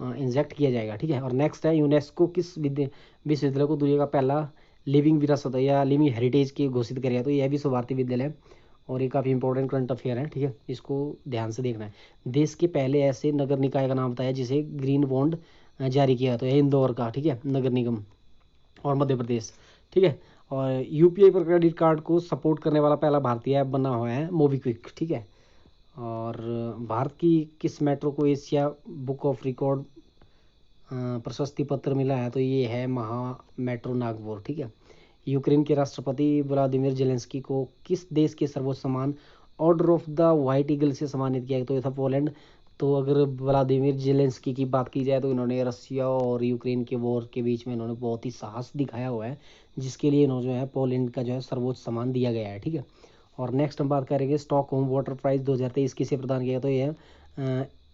इंजेक्ट किया जाएगा, ठीक है। और नेक्स्ट है यूनेस्को किस विश्वविद्यालय को दुनिया का पहला लिविंग विरासत या लिविंग हेरिटेज की घोषित करेगा, तो यह विश्व भारती विद्यालय। और ये काफ़ी इंपॉर्टेंट करंट अफेयर है, ठीक है, इसको ध्यान से देखना है। देश के पहले ऐसे नगर निकाय का नाम बताया जिसे ग्रीन बॉन्ड जारी किया, तो यह इंदौर का, ठीक है, नगर निगम और मध्य प्रदेश, ठीक है। और UPI पर क्रेडिट कार्ड को सपोर्ट करने वाला पहला भारतीय ऐप बना हुआ है मोबीक्विक, ठीक है। और भारत की किस मेट्रो को एशिया बुक ऑफ रिकॉर्ड प्रशस्ति पत्र मिला है, तो ये है महा मेट्रो नागपुर, ठीक है। यूक्रेन के राष्ट्रपति व्लादिमीर जेलेंस्की को किस देश के सर्वोच्च सम्मान order of the white eagle से सम्मानित किया, तो ये था पोलैंड। तो अगर व्लादिमीर जेलेंस्की की बात की जाए तो इन्होंने रसिया और यूक्रेन के वॉर के बीच में इन्होंने बहुत ही साहस दिखाया हुआ है, जिसके लिए इन्होंने जो है पोलैंड का जो है सर्वोच्च सम्मान दिया गया है, ठीक है। और नेक्स्ट हम बात करेंगे स्टॉकहोम वाटर प्राइज 2023 किसे प्रदान किया, तो ये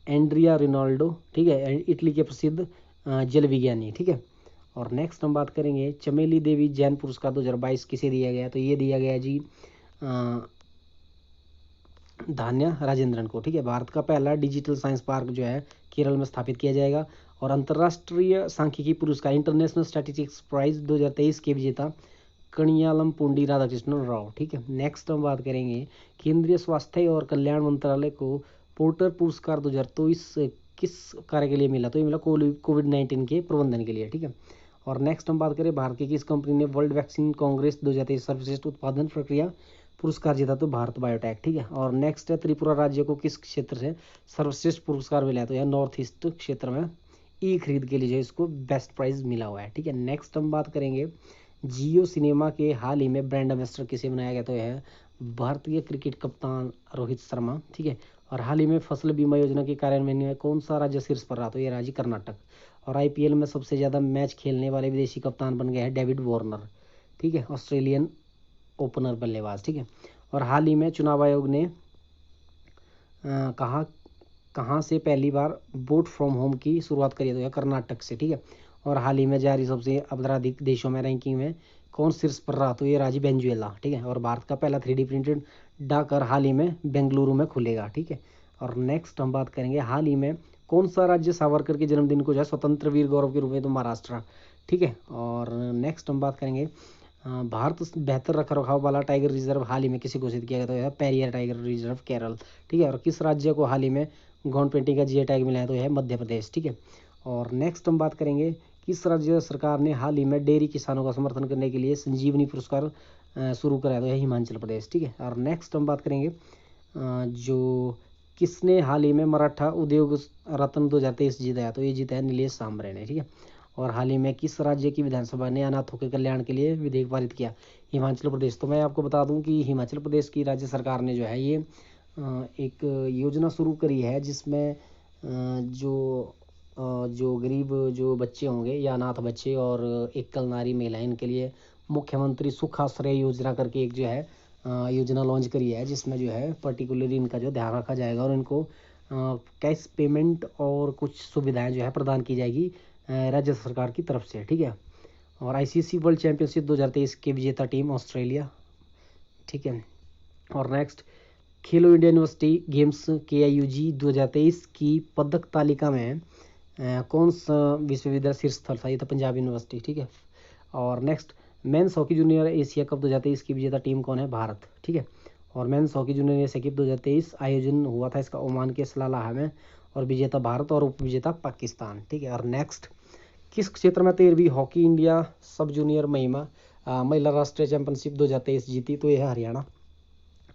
एंड्रिया रिनाल्डो, ठीक है, इटली के प्रसिद्ध जल विज्ञानी, ठीक है। और नेक्स्ट हम बात करेंगे चमेली देवी जैन पुरस्कार 2022 किसे दिया गया, तो ये दिया गया जी धान्या राजेंद्रन को, ठीक है। भारत का पहला डिजिटल साइंस पार्क जो है केरल में स्थापित किया जाएगा। और अंतर्राष्ट्रीय सांख्यिकी पुरस्कार इंटरनेशनल स्टैटिस्टिक्स प्राइज 2023 के विजेता कणियालम पुंडी राधाकृष्णन राव, ठीक है। नेक्स्ट हम बात करेंगे केंद्रीय स्वास्थ्य और कल्याण मंत्रालय को पोर्टर पुरस्कार 2023 किस कार्य के लिए मिला, तो ये मिला कोविड-19 के प्रबंधन के लिए, ठीक है। और नेक्स्ट हम बात करें भारत की किस कंपनी ने वर्ल्ड वैक्सीन कांग्रेस 2023 सर्वश्रेष्ठ उत्पादन प्रक्रिया पुरस्कार जीता, तो भारत बायोटेक, ठीक है। और नेक्स्ट है त्रिपुरा राज्य को किस क्षेत्र से सर्वश्रेष्ठ पुरस्कार मिला है, तो यह नॉर्थ ईस्ट क्षेत्र में ई खरीद के लिए इसको बेस्ट प्राइज मिला हुआ है, ठीक है। नेक्स्ट हम बात करेंगे जियो सिनेमा के हाल ही में ब्रांड एम्बेसडर किसे बनाया गया, तो यह है भारतीय क्रिकेट कप्तान रोहित शर्मा, ठीक है। और हाल ही में फसल बीमा योजना के कार्यान्वयन में कौन सा राज्य शीर्ष पर रहा, तो यह राज्य कर्नाटक। और IPL में सबसे ज़्यादा मैच खेलने वाले विदेशी कप्तान बन गए हैं डेविड वार्नर, ठीक है, ऑस्ट्रेलियन ओपनर बल्लेबाज, ठीक है। और हाल ही में चुनाव आयोग ने कहाँ से पहली बार वोट फ्रॉम होम की शुरुआत करी, तो यह कर्नाटक से, ठीक है। और हाल ही में जारी सबसे अपराधिक देशों में रैंकिंग में कौन शीर्ष पर रहा, तो ये राज्य वेनेजुएला, ठीक है। और भारत का पहला 3D प्रिंटेड डाकघर हाल ही में बेंगलुरु में खुलेगा, ठीक है। और नेक्स्ट हम बात करेंगे हाल ही में कौन सा राज्य सावरकर के जन्मदिन को जो है स्वतंत्र वीर गौरव के रूप में, तो महाराष्ट्र, ठीक है। और नेक्स्ट हम बात करेंगे भारत बेहतर रख रखाव वाला टाइगर रिजर्व हाल ही में किसे घोषित किया गया, तो यह पेरियार टाइगर रिजर्व केरल, ठीक है। और किस राज्य को हाल ही में गॉन पेंटिंग का GI टैग मिला है, तो यह मध्य प्रदेश, ठीक है। और नेक्स्ट हम बात करेंगे किस राज्य सरकार ने हाल ही में डेयरी किसानों का समर्थन करने के लिए संजीवनी पुरस्कार शुरू कराया, तो यह हिमाचल प्रदेश, ठीक है। और नेक्स्ट हम बात करेंगे जो किसने हाल ही में मराठा उद्योग रत्न 2023 जीता है, तो ये जीता है नीलेश सांबरे ने, ठीक है। और हाल ही में किस राज्य की विधानसभा ने अनाथों के कल्याण के लिए विधेयक पारित किया? हिमाचल प्रदेश। तो मैं आपको बता दूं कि हिमाचल प्रदेश की राज्य सरकार ने जो है ये एक योजना शुरू करी है जिसमें जो गरीब जो बच्चे होंगे या अनाथ बच्चे और एकल नारी महिलाएं इनके लिए मुख्यमंत्री सुखाश्रय योजना करके एक जो है योजना लॉन्च करी है, जिसमें जो है पर्टिकुलरली इनका जो ध्यान रखा जाएगा और इनको कैश पेमेंट और कुछ सुविधाएं जो है प्रदान की जाएगी राज्य सरकार की तरफ से। ठीक है। और आईसीसी वर्ल्ड चैंपियनशिप 2023 के विजेता टीम ऑस्ट्रेलिया। ठीक है। और नेक्स्ट, खेलो इंडिया यूनिवर्सिटी गेम्स KIUG 2023 की पदक तालिका में कौन सा विश्वविद्यालय शीर्ष स्थल था? ये था पंजाब यूनिवर्सिटी। ठीक है। और next, men's hockey junior Asia cup 2023 की विजेता टीम कौन है? भारत। ठीक है। और men's hockey junior Asia cup 2023 आयोजन हुआ था इसका ओमान के सलालाह में और विजेता भारत और उपविजेता पाकिस्तान। ठीक है। और नेक्स्ट, किस क्षेत्र में 13वीं हॉकी इंडिया सब जूनियर महिला राष्ट्रीय चैंपियनशिप 2023 जीती? तो यह है हरियाणा।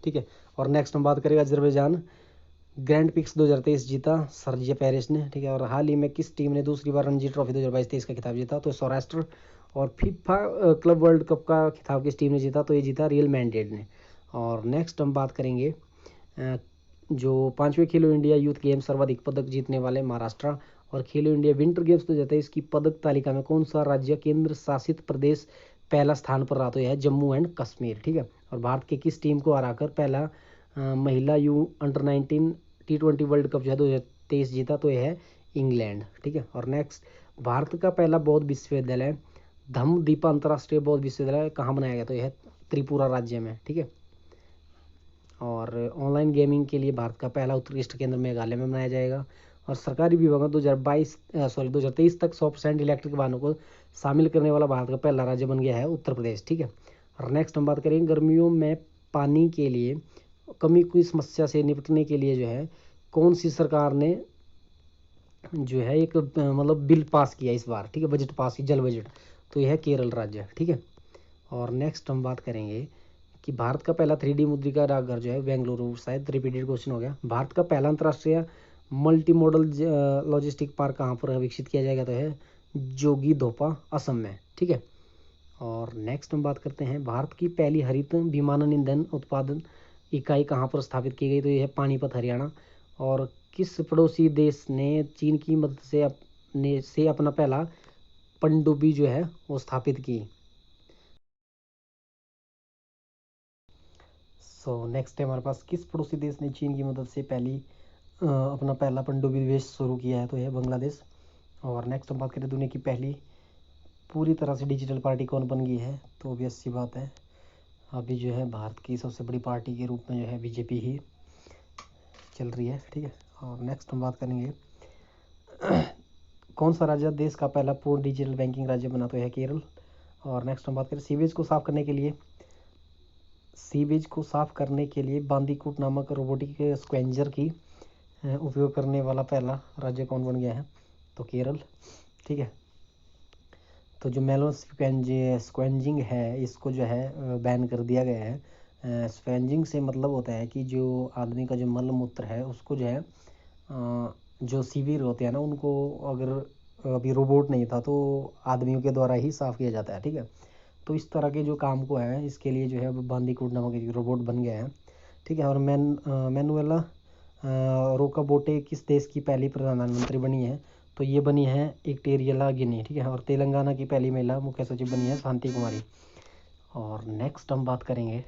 ठीक है। और नेक्स्ट हम बात करेंगे अजरबैजान ग्रैंड पिक्स 2023 जीता सर्जिया पेरिस ने। ठीक है। और हाल ही में किस टीम ने दूसरी बार रणजी ट्रॉफी 2022-23 का खिताब जीता? तो सौराष्ट्र। और फीफा क्लब वर्ल्ड कप का खिताब किस टीम ने जीता? तो ये जीता रियल मैड्रिड ने। और नेक्स्ट हम बात करेंगे जो 5वें खेलो इंडिया यूथ गेम्स सर्वाधिक पदक जीतने वाले महाराष्ट्र। और खेलो इंडिया विंटर गेम्स 2023 की पदक तालिका में कौन सा राज्य केंद्र शासित प्रदेश पहला स्थान पर रहा? तो यह है जम्मू एंड कश्मीर। ठीक है। और भारत के किस टीम को हराकर पहला महिला अंडर-19 T20 वर्ल्ड कप जो है 2023 जीता? तो यह है इंग्लैंड। ठीक है। और नेक्स्ट, भारत का पहला बौद्ध विश्वविद्यालय धम्मदीपा अंतर्राष्ट्रीय बौद्ध विश्वविद्यालय कहाँ बनाया गया? तो यह है त्रिपुरा राज्य में। ठीक है। और ऑनलाइन गेमिंग के लिए भारत का पहला उत्कृष्ट केंद्र मेघालय में बनाया जाएगा। और सरकारी विभागों 2023 तक 100% इलेक्ट्रिक वाहनों को शामिल करने वाला भारत का पहला राज्य बन गया है उत्तर प्रदेश। ठीक है। और नेक्स्ट हम बात करेंगे गर्मियों में पानी के लिए कमी की समस्या से निपटने के लिए जो है कौन सी सरकार ने जो है एक मतलब बिल पास किया इस बार? ठीक है। बजट पास की, जल बजट। तो यह है केरल राज्य। ठीक है। और नेक्स्ट हम बात करेंगे कि भारत का पहला 3D मुद्रिका डाकघर जो है बेंगलुरु, शायद रिपीटेड क्वेश्चन हो गया। भारत का पहला अंतर्राष्ट्रीय मल्टी मॉडल लॉजिस्टिक पार्क कहाँ पर विकसित किया जाएगा? तो है जोगीघोपा, असम में। ठीक है। और नेक्स्ट हम बात करते हैं भारत की पहली हरित विमानन ईंधन उत्पादन इकाई कहाँ पर स्थापित की गई? तो यह है पानीपत, हरियाणा। और किस पड़ोसी देश ने चीन की मदद से अपना पहला पनडुब्बी जो है वो स्थापित की? नेक्स्ट है हमारे पास, किस पड़ोसी देश ने चीन की मदद से अपना पहला पनडुब्बी निवेश शुरू किया है? तो यह बांग्लादेश। और नेक्स्ट हम बात करें दुनिया की पहली पूरी तरह से डिजिटल पार्टी कौन बन गई है? तो भी अच्छी बात है, अभी जो है भारत की सबसे बड़ी पार्टी के रूप में जो है बीजेपी ही चल रही है। ठीक है। और नेक्स्ट हम बात करेंगे कौन सा राज्य देश का पहला पूर्ण डिजिटल बैंकिंग राज्य बना? तो है केरल। और नेक्स्ट हम बात करें सीवेज को साफ करने के लिए बांदीकूट नामक रोबोटिक स्क्वेंजर की उपयोग करने वाला पहला राज्य कौन बन गया है? तो केरल। ठीक है। तो जो मैनुअल स्क्वेंजिंग है इसको जो है बैन कर दिया गया है। स्क्वेंजिंग से मतलब होता है कि जो आदमी का जो मल मूत्र है उसको जो है जो सीवियर होते हैं ना उनको, अगर अभी रोबोट नहीं था तो आदमियों के द्वारा ही साफ़ किया जाता है। ठीक है। तो इस तरह के जो काम को है इसके लिए जो है बांदीकूट नामक एक रोबोट बन गया है। ठीक है। और मैनुएला रोकाबोटे किस देश की पहली प्रधानमंत्री बनी है? तो ये बनी है इक्वेटोरियल गिनी। ठीक है। और तेलंगाना की पहली महिला मुख्य सचिव बनी है शांति कुमारी। और नेक्स्ट हम बात करेंगे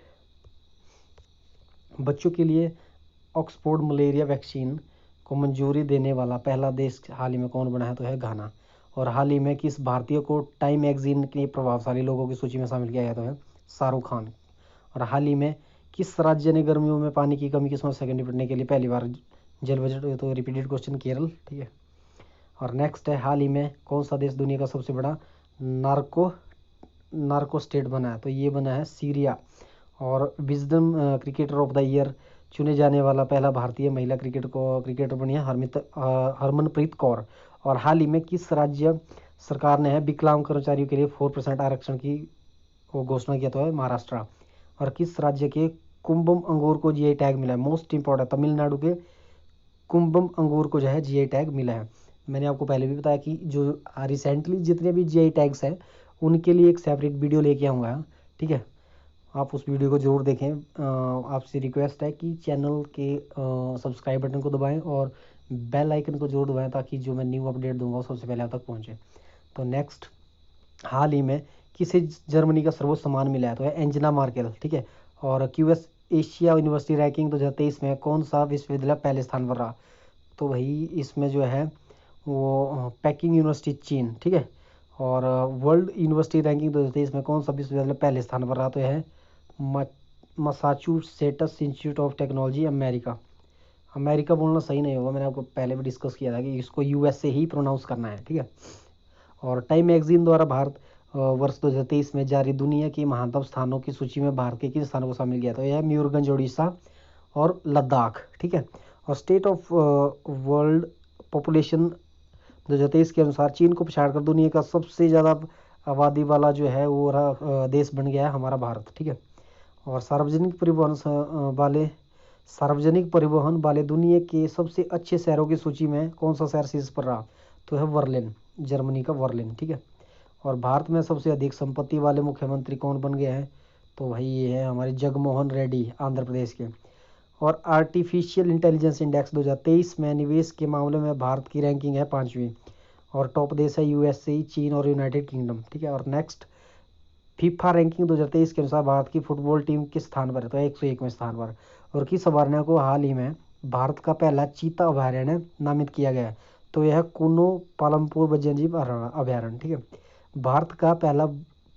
बच्चों के लिए ऑक्सफोर्ड मलेरिया वैक्सीन को मंजूरी देने वाला पहला देश हाल ही में कौन बना है? तो है घाना। और हाल ही में किस भारतीय को टाइम मैगजीन के प्रभावशाली लोगों की सूची में शामिल किया गया? तो है शाहरुख खान। और हाल ही में किस राज्य ने गर्मियों में पानी की कमी की समस्या से निपटने के लिए पहली बार जल बजट? तो रिपीटेड क्वेश्चन, केरल। ठीक है। और नेक्स्ट है हाल ही में कौन सा देश दुनिया का सबसे बड़ा नार्को स्टेट बना है? तो ये बना है सीरिया। और wisdom cricketer of the year चुने जाने वाला पहला भारतीय महिला क्रिकेटर बनी है हरमनप्रीत कौर। और हाल ही में किस राज्य सरकार ने है विकलांग कर्मचारियों के लिए 4% आरक्षण की घोषणा किया? तो है महाराष्ट्र। और किस राज्य के कुंभम अंगूर को जीआई टैग मिला है? मोस्ट इंपॉर्टेंट, तमिलनाडु के कुंभम अंगूर को जो है जीआई टैग मिला है। मैंने आपको पहले भी बताया कि जो रिसेंटली जितने भी जीआई टैग्स हैं उनके लिए एक सेपरेट वीडियो लेके आऊँगा, ठीक है। आप उस वीडियो को ज़रूर देखें। आपसे रिक्वेस्ट है कि चैनल के सब्सक्राइब बटन को दबाएं और बेल आइकन को जरूर दबाएं ताकि जो मैं न्यू अपडेट दूंगा वो सबसे पहले आप तक पहुंचे। तो नेक्स्ट, हाल ही में किसे जर्मनी का सर्वोच्च सम्मान मिला है, तो है एंजेला मार्केल, ठीक है। और क्यूएस एशिया यूनिवर्सिटी रैंकिंग 2023 में कौन सा विश्वविद्यालय पहले स्थान पर रहा, तो वही इसमें जो है वो पेकिंग यूनिवर्सिटी चीन, ठीक है। और वर्ल्ड यूनिवर्सिटी रैंकिंग 2023 में कौन सा विश्वविद्यालय पहले स्थान पर रहा, तो है Massachusetts Institute of Technology America. America बोलना सही नहीं होगा, मैंने आपको पहले भी डिस्कस किया था कि इसको यूएस से ही प्रोनाउंस करना है, ठीक है। और टाइम मैगजीन द्वारा भारत वर्ष 2023 में जारी दुनिया की महानतम स्थानों की सूची में भारत के किन स्थानों को शामिल किया, तो यह मयूरभंज उड़ीसा और लद्दाख, ठीक है। और स्टेट ऑफ वर्ल्ड पॉपुलेशन 2023 के अनुसार चीन को पछाड़कर दुनिया का सबसे ज़्यादा आबादी वाला जो है वो देश बन गया है हमारा भारत, ठीक है। और सार्वजनिक परिवहन वाले दुनिया के सबसे अच्छे शहरों की सूची में कौन सा शहर शीर्ष पर रहा, तो है बर्लिन, जर्मनी का बर्लिन, ठीक है। और भारत में सबसे अधिक संपत्ति वाले मुख्यमंत्री कौन बन गए हैं, तो भाई ये है हमारे जगनमोहन रेड्डी, आंध्र प्रदेश के। और आर्टिफिशियल इंटेलिजेंस इंडेक्स 2023 में निवेश के मामले में भारत की रैंकिंग है 5वीं और टॉप देश है यूएसए, चीन और यूनाइटेड किंगडम, ठीक है। और नेक्स्ट, फीफा रैंकिंग 2023 के अनुसार भारत की फुटबॉल टीम किस स्थान पर है, तो 101वें स्थान पर। और किस अभयारण्य को हाल ही में भारत का पहला चीता अभयारण्य नामित किया गया है, तो यह कुनो पालमपुर वन्यजीव अभयारण्य, ठीक है। भारत का पहला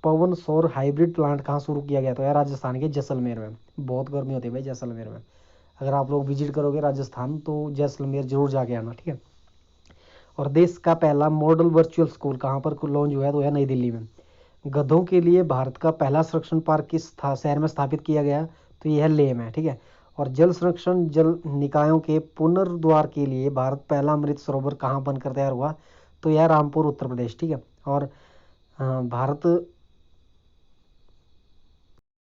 पवन सौर हाइब्रिड प्लांट कहाँ शुरू किया गया, तो यह राजस्थान के जैसलमेर में। बहुत गर्मी होती है भाई जैसलमेर में, अगर आप लोग विजिट करोगे राजस्थान तो जैसलमेर जरूर जाके आना, ठीक है। और देश का पहला मॉडल वर्चुअल स्कूल कहाँ पर लॉन्च हुआ है, तो है नई दिल्ली में। गधों के लिए भारत का पहला संरक्षण पार्क किस शहर में स्थापित किया गया, तो यह लेह में, ठीक है। और जल संरक्षण जल निकायों के पुनर्द्वार के लिए भारत पहला अमृत सरोवर कहाँ बनकर तैयार हुआ, तो यह रामपुर उत्तर प्रदेश, ठीक है। और भारत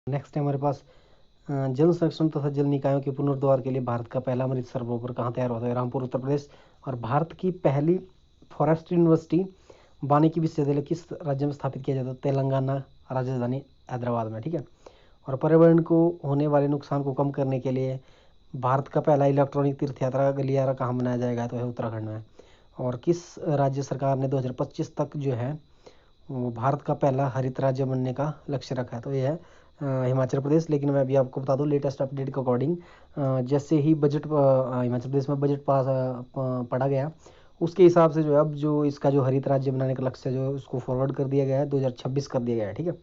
नेक्स्ट है हमारे पास जल संरक्षण तथा जल निकायों के पुनर्द्वार के लिए भारत का पहला अमृत सरोवर कहाँ तैयार हुआ है, रामपुर उत्तर प्रदेश। और भारत की पहली फॉरेस्ट यूनिवर्सिटी वानिकी विश्वविद्यालय किस राज्य में स्थापित किया जाता है, तेलंगाना राजधानी हैदराबाद में, ठीक है। और पर्यावरण को होने वाले नुकसान को कम करने के लिए भारत का पहला इलेक्ट्रॉनिक तीर्थ यात्रा गलियारा कहाँ बनाया जाएगा, तो है उत्तराखंड में। और किस राज्य सरकार ने 2025 तक जो है वो भारत का पहला हरित राज्य बनने का लक्ष्य रखा है, तो यह है हिमाचल प्रदेश। लेकिन मैं अभी आपको बता दूं लेटेस्ट अपडेट के अकॉर्डिंग जैसे ही बजट हिमाचल प्रदेश में बजट पास पढ़ा गया उसके हिसाब से जो है अब जो इसका जो हरित राज्य बनाने का लक्ष्य है जो उसको फॉरवर्ड कर दिया गया है, 2026 कर दिया गया है, ठीक है।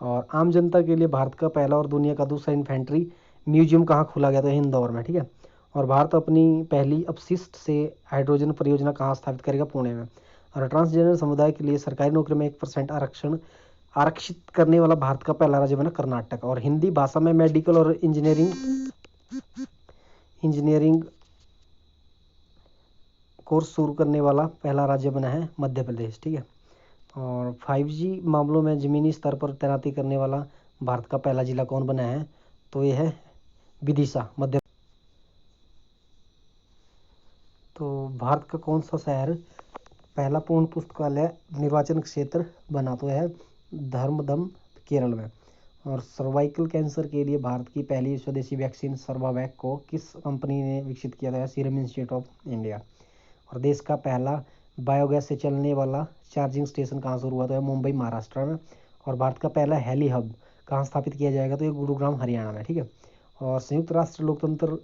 और आम जनता के लिए भारत का पहला और दुनिया का दूसरा इन्फेंट्री म्यूजियम कहाँ खोला गया, तो इंदौर में, ठीक है। और भारत अपनी पहली अपशिष्ट से हाइड्रोजन परियोजना कहाँ स्थापित करेगा, पुणे में। और ट्रांसजेंडर समुदाय के लिए सरकारी नौकरी में 1% आरक्षित करने वाला भारत का पहला राज्य बना कर्नाटक। और हिंदी भाषा में मेडिकल और इंजीनियरिंग कोर्स शुरू करने वाला पहला राज्य बना है मध्य प्रदेश, ठीक है। और 5G मामलों में ज़मीनी स्तर पर तैनाती करने वाला भारत का पहला जिला कौन बना है, तो यह है विदिशा, मध्य। तो भारत का कौन सा शहर पहला पूर्ण पुस्तकालय निर्वाचन क्षेत्र बना, तो है धर्मदम, केरल में। और सर्वाइकल कैंसर के लिए भारत की पहली स्वदेशी वैक्सीन सर्वावैक को किस कंपनी ने विकसित किया था, सीरम इंस्टीट्यूट ऑफ इंडिया। और देश का पहला बायोगैस से चलने वाला चार्जिंग स्टेशन कहाँ शुरू हुआ, तो है मुंबई, महाराष्ट्र में। और भारत का पहला हेली हब कहाँ स्थापित किया जाएगा, तो ये गुरुग्राम, हरियाणा में, ठीक है। और संयुक्त राष्ट्र लोकतंत्र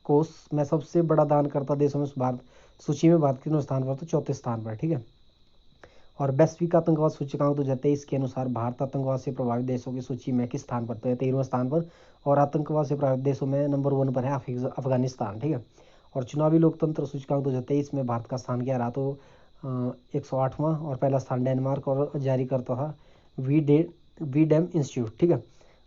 कोष में सबसे बड़ा दानकर्ता देशों में भारत सूची में भारत कितने स्थान पर, तो 4थे स्थान पर, ठीक है। और वैश्विक आतंकवाद सूचकांक 2023 के अनुसार भारत आतंकवाद से प्रभावित देशों की सूची में किस स्थान पर, तो है 13वें स्थान पर। और आतंकवाद से प्रभावित देशों में नंबर 1 पर है अफगानिस्तान, ठीक है। और चुनावी लोकतंत्र सूचकांक 2023 में भारत का स्थान क्या रहा, तो 108वां। और पहला स्थान डेनमार्क और जारी करता था वीडेम इंस्टीट्यूट, ठीक है।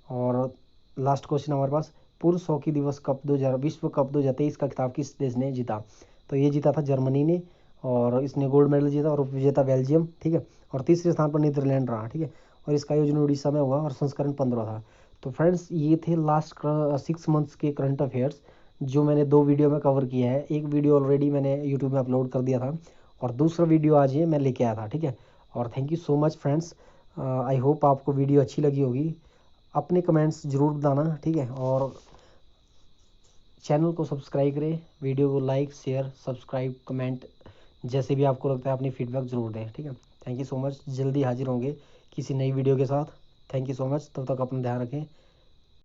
और लास्ट क्वेश्चन हमारे पास, पुरुष हॉकी दिवस कप 2000 विश्व कप 2023 का खिताब किस देश ने जीता, तो ये जीता था जर्मनी ने और इसने गोल्ड मेडल जीता। और उपविजेता बेल्जियम, ठीक है। और तीसरे स्थान पर नीदरलैंड रहा, ठीक है। और इसका आयोजन उड़ीसा में हुआ और संस्करण 15 था। तो फ्रेंड्स ये थे लास्ट 6 मंथ्स के करंट अफेयर्स जो मैंने 2 वीडियो में कवर किया है। एक वीडियो ऑलरेडी मैंने यूट्यूब में अपलोड कर दिया था और दूसरा वीडियो आज ये मैं लेके आया था, ठीक है। और thank you so much friends, I hope आपको वीडियो अच्छी लगी होगी। अपने कमेंट्स ज़रूर बताना, ठीक है। और चैनल को सब्सक्राइब करें, वीडियो को लाइक शेयर सब्सक्राइब कमेंट जैसे भी आपको लगता है अपनी फीडबैक ज़रूर दें, ठीक है। थैंक यू सो मच, जल्दी हाजिर होंगे किसी नई वीडियो के साथ। थैंक यू सो मच, तब तक अपना ध्यान रखें।